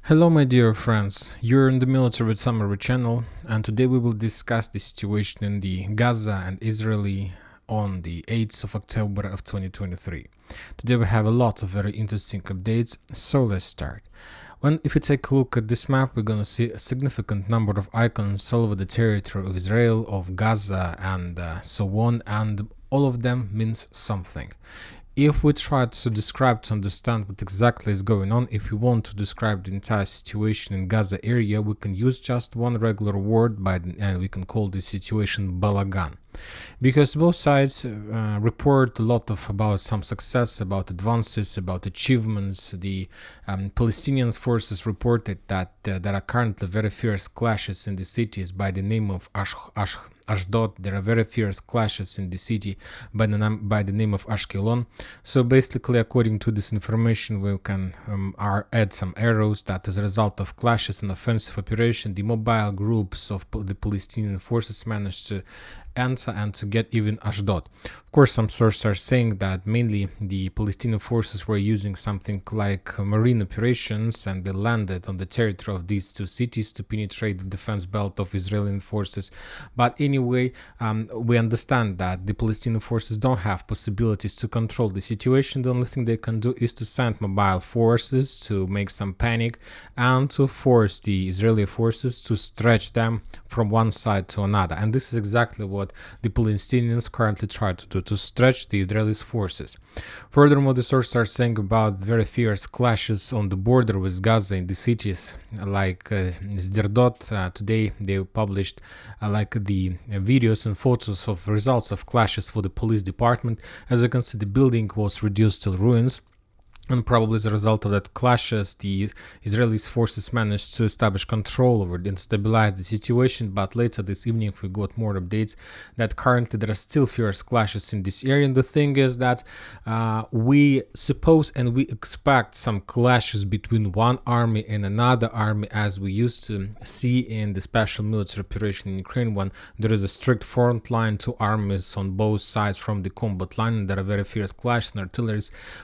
Hello my dear friends, you're in the Military Summary channel, and today we will discuss the situation in the Gaza and Israeli on the 8th of October of 2023. Today we have a lot of very interesting updates, so let's start. If you take a look at this map, we're going to see a significant number of icons all over the territory of Israel, of Gaza, and so on, and all of them means something. If we try to describe, to understand what exactly is going on, if we want to describe the entire situation in Gaza area, we can use just one regular word and we can call this situation balagan. Because both sides report a lot about some success, about advances, about achievements. The Palestinian forces reported that there are currently very fierce clashes in the cities by the name of Ashdod. There are very fierce clashes in the city by the name of Ashkelon. So basically, according to this information, we can add some arrows that as a result of clashes and offensive operation, the mobile groups of the Palestinian forces managed to enter and to get even Ashdod. Of course, some sources are saying that mainly the Palestinian forces were using something like marine operations, and they landed on the territory of these two cities to penetrate the defense belt of Israeli forces. But anyway, we understand that the Palestinian forces don't have possibilities to control the situation. The only thing they can do is to send mobile forces to make some panic and to force the Israeli forces to stretch them from one side to another. And this is exactly what the Palestinians currently try to do, to stretch the Israeli forces. Furthermore, the sources are saying about very fierce clashes on the border with Gaza in the cities like Sderot. Today they published like the videos and photos of results of clashes for the police department. As you can see, the building was reduced to ruins. And probably as a result of that clashes, the Israeli forces managed to establish control over it and stabilize the situation. But later this evening we got more updates that currently there are still fierce clashes in this area. And the thing is that we suppose and we expect some clashes between one army and another army, as we used to see in the special military operation in Ukraine, when there is a strict front line, two armies on both sides from the combat line, and there are very fierce clashes and artillery.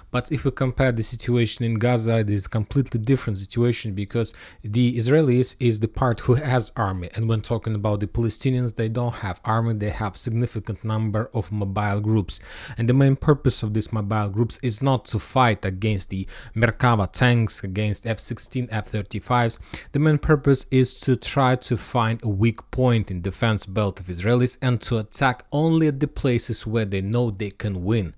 But if we compare the situation in Gaza, it is a completely different situation, because the Israelis is the part who has army, and when talking about the Palestinians, they don't have army, they have significant number of mobile groups. And the main purpose of these mobile groups is not to fight against the Merkava tanks, against F-16, F-35s. The main purpose is to try to find a weak point in defense belt of Israelis and to attack only at the places where they know they can win.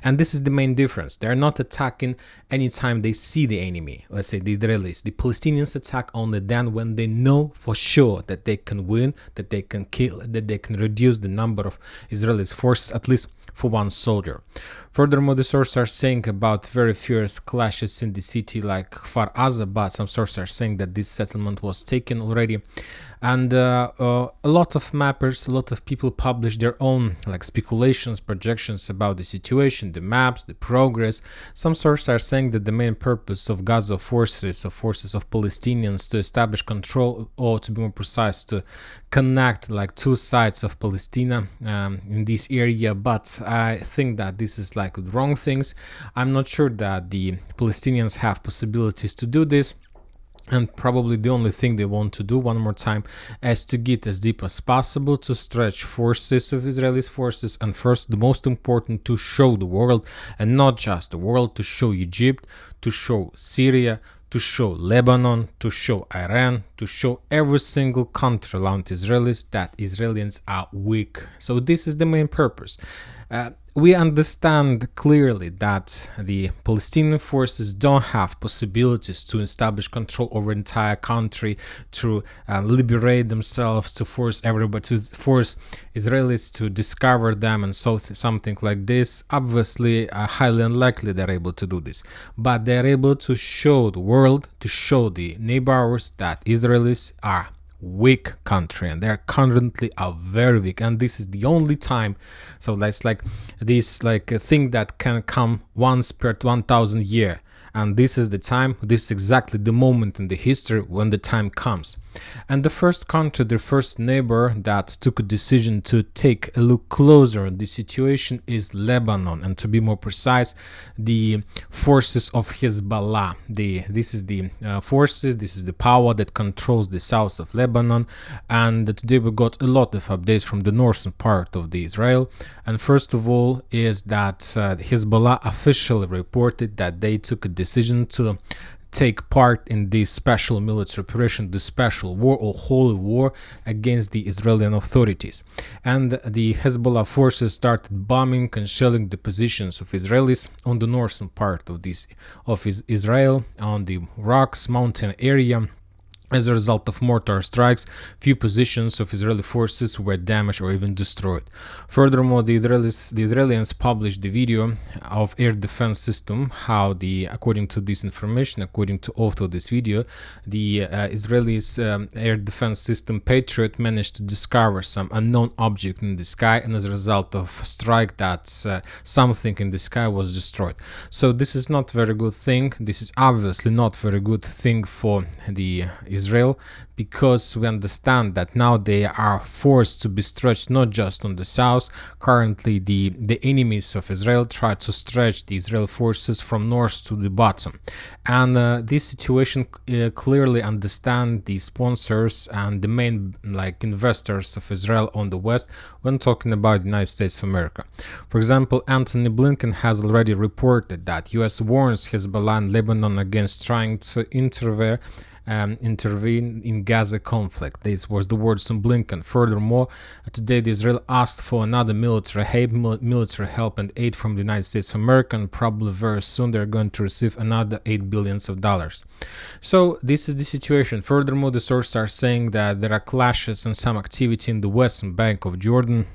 And this is the main difference. They're not attacking anytime they see the enemy. Let's say the Israelis. The Palestinians attack only then when they know for sure that they can win, that they can kill, that they can reduce the number of Israeli forces, at least for one soldier. Furthermore, the sources are saying about very fierce clashes in the city like Kfar Aza, but some sources are saying that this settlement was taken already. And a lot of mappers, a lot of people publish their own like speculations, projections about the situation, the maps, the progress. Some sources are saying that the main purpose of Gaza forces, of Palestinians, to establish control, or to be more precise, to connect like two sides of Palestine in this area. But I think that this is like the wrong things. I'm not sure that the Palestinians have possibilities to do this. And probably the only thing they want to do one more time is to get as deep as possible, to stretch forces of Israeli forces, and first, the most important, to show the world, and not just the world, to show Egypt, to show Syria, to show Lebanon, to show Iran, to show every single country around Israelis that Israelis are weak. So this is the main purpose. We understand clearly that the Palestinian forces don't have possibilities to establish control over entire country, to liberate themselves, to force everybody, to force Israelis to discover them, and so something like this. Obviously, highly unlikely they're able to do this, but they're able to show the world, to show the neighbors that Israelis are weak country, and they're currently are very weak, and this is the only time. So that's like this like a thing that can come once per 1,000 year, and this is the time, this is exactly the moment in the history when the time comes. And the first country, the first neighbor that took a decision to take a look closer at the situation is Lebanon, and to be more precise, the forces of Hezbollah. This is the forces, this is the power that controls the south of Lebanon. And today we got a lot of updates from the northern part of the Israel. And first of all is that Hezbollah officially reported that they took a decision to take part in this special military operation, the special war or holy war against the Israeli authorities. And the Hezbollah forces started bombing and shelling the positions of Israelis on the northern part of Israel, on the rocks mountain area. As a result of mortar strikes, few positions of Israeli forces were damaged or even destroyed. Furthermore, the Israelis published the video of air defense system, how according to this information, according to author of this video, the Israelis air defense system Patriot managed to discover some unknown object in the sky, and as a result of strike, that something in the sky was destroyed. So this is not very good thing. This is obviously not very good thing for the Israel, because we understand that now they are forced to be stretched not just on the south. Currently, the enemies of Israel try to stretch the Israeli forces from north to the bottom. And this situation clearly understand the sponsors and the main investors of Israel on the West when talking about the United States of America. For example, Antony Blinken has already reported that US warns Hezbollah and Lebanon against trying to intervene in Gaza conflict. This was the words from Blinken. Furthermore, today Israel asked for another military help and aid from the United States of America, and probably very soon they're going to receive another $8 billion. So this is the situation. Furthermore, the sources are saying that there are clashes and some activity in the western bank of Jordan.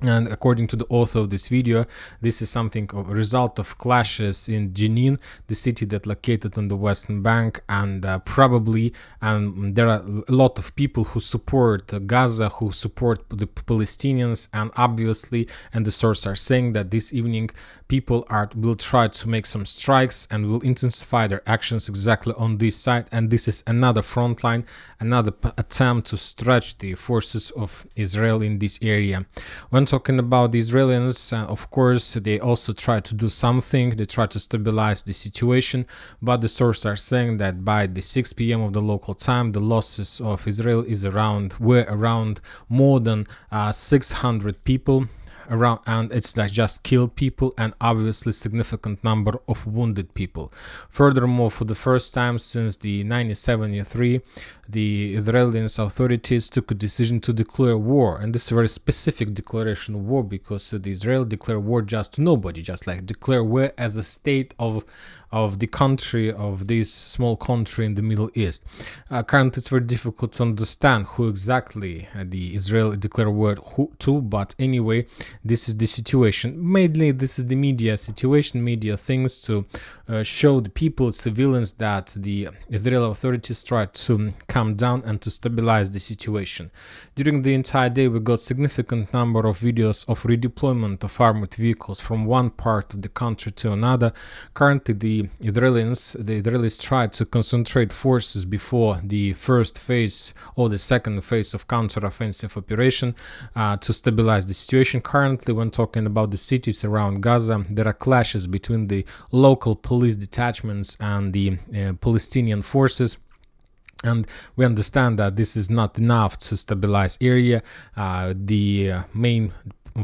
And according to the author of this video, this is something of a result of clashes in Jenin, the city that located on the western bank, and probably there are a lot of people who support Gaza, who support the Palestinians, and obviously, and the sources are saying that this evening people will try to make some strikes and will intensify their actions exactly on this side. And this is another front line, another attempt to stretch the forces of Israel in this area. When talking about the Israelis, of course, they also try to do something. They try to stabilize the situation, but the sources are saying that by the 6 p.m. of the local time, the losses of Israel were around more than 600 people. And it's just killed people, and obviously significant number of wounded people. Furthermore, for the first time since the 1973, the Israeli authorities took a decision to declare war, and this is a very specific declaration of war, because the Israel declared war just to nobody, just like declare war as a state of the country, of this small country in the Middle East. Currently, it's very difficult to understand who exactly the Israel declared war to, but anyway, this is the situation. Mainly, this is the media situation, media things to show the people, civilians, that the Israeli authorities try to calm down and to stabilize the situation. During the entire day, we got significant number of videos of redeployment of armored vehicles from one part of the country to another. Currently, the Israelis try to concentrate forces before the first phase or the second phase of counter-offensive operation to stabilize the situation. Currently, when talking about the cities around Gaza, there are clashes between the local police detachments and the Palestinian forces. And we understand that this is not enough to stabilize area. The main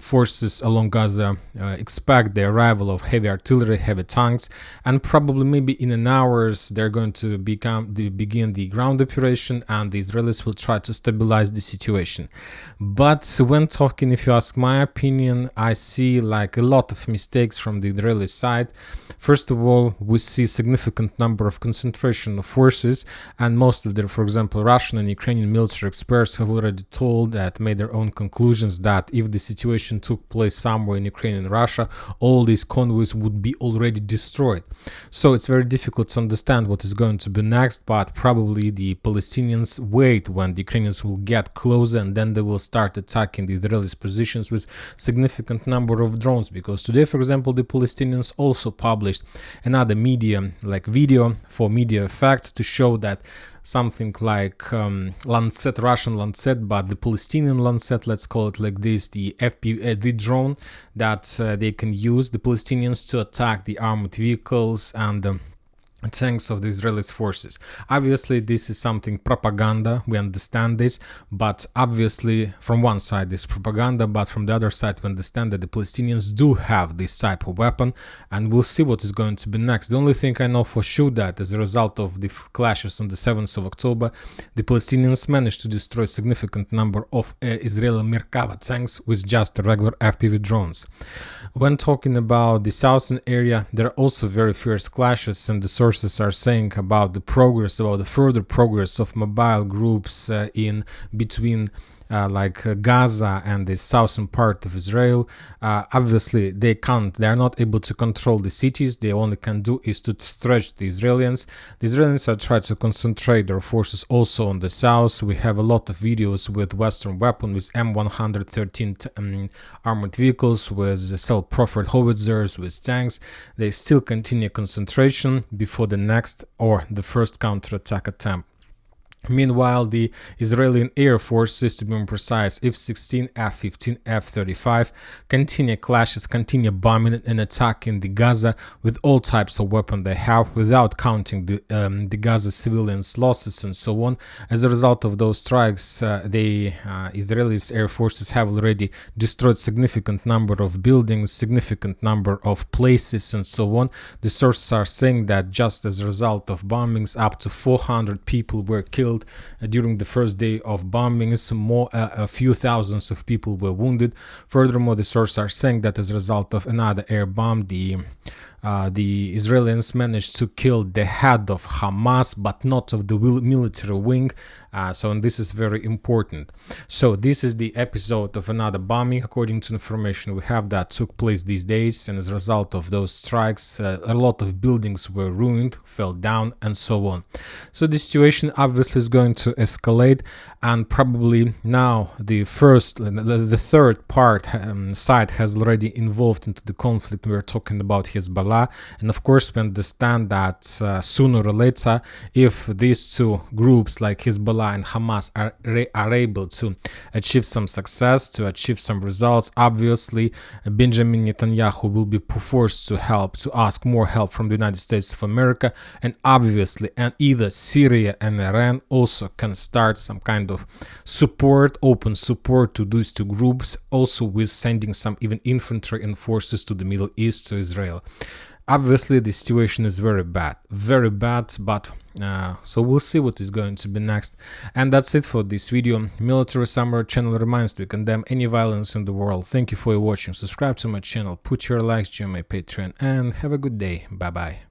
forces along Gaza expect the arrival of heavy artillery, heavy tanks, and probably maybe in an hour they're going to begin the ground operation, and the Israelis will try to stabilize the situation. But when talking, if you ask my opinion, I see a lot of mistakes from the Israeli side. First of all, we see significant number of concentration of forces, and most of them, for example, Russian and Ukrainian military experts have already made their own conclusions that if the situation situation took place somewhere in Ukraine and Russia, all these convoys would be already destroyed. So it's very difficult to understand what is going to be next, but probably the Palestinians wait when the Ukrainians will get closer, and then they will start attacking the Israelis' positions with significant number of drones. Because today, for example, the Palestinians also published another media like video for media effect to show that something like Lancet, Russian Lancet, but the Palestinian Lancet, let's call it like this, the the drone that they can use, the Palestinians, to attack the armored vehicles and tanks of the Israeli forces. Obviously, this is something propaganda, we understand this, but obviously from one side this propaganda, but from the other side we understand that the Palestinians do have this type of weapon, and we'll see what is going to be next. The only thing I know for sure that as a result of the clashes on the 7th of October, the Palestinians managed to destroy a significant number of Israeli Merkava tanks with just regular FPV drones. When talking about the southern area, there are also very fierce clashes, and the sources are saying about the progress, about the further progress of mobile groups in between Gaza and the southern part of Israel. Obviously, they are not able to control the cities. They only can do is to stretch the Israelis. The Israelis are trying to concentrate their forces also on the south. We have a lot of videos with Western weapons, with M113 armored vehicles, with self-propelled howitzers, with tanks. They still continue concentration before the next or the first counterattack attempt. Meanwhile, the Israeli Air Forces, to be more precise, F-16, F-15, F-35, continue clashes, continue bombing and attacking the Gaza with all types of weapons they have, without counting the Gaza civilians' losses and so on. As a result of those strikes, the Israeli Air Forces have already destroyed significant number of buildings, significant number of places and so on. The sources are saying that just as a result of bombings, up to 400 people were killed during the first day of bombings. A few thousands of people were wounded. Furthermore, the sources are saying that as a result of another air bomb, the Israelis managed to kill the head of Hamas, but not of the military wing. And this is very important. So this is the episode of another bombing, according to information we have, that took place these days. And as a result of those strikes, a lot of buildings were ruined, fell down, and so on. So the situation obviously is going to escalate, and probably now the third side has already involved into the conflict. We're talking about Hezbollah, and of course we understand that sooner or later, if these two groups like Hezbollah and Hamas are able to achieve some success, to achieve some results, obviously Benjamin Netanyahu will be forced to ask more help from the United States of America, and obviously either Syria and Iran also can start some kind of support, open support to these two groups, also with sending some even infantry and forces to the Middle East, to Israel. Obviously the situation is very bad, but so we'll see what is going to be next. And that's it for this video. Military Summary channel reminds to condemn any violence in the world. Thank you for watching. Subscribe to my channel, put your likes, join my Patreon, and have a good day. Bye bye.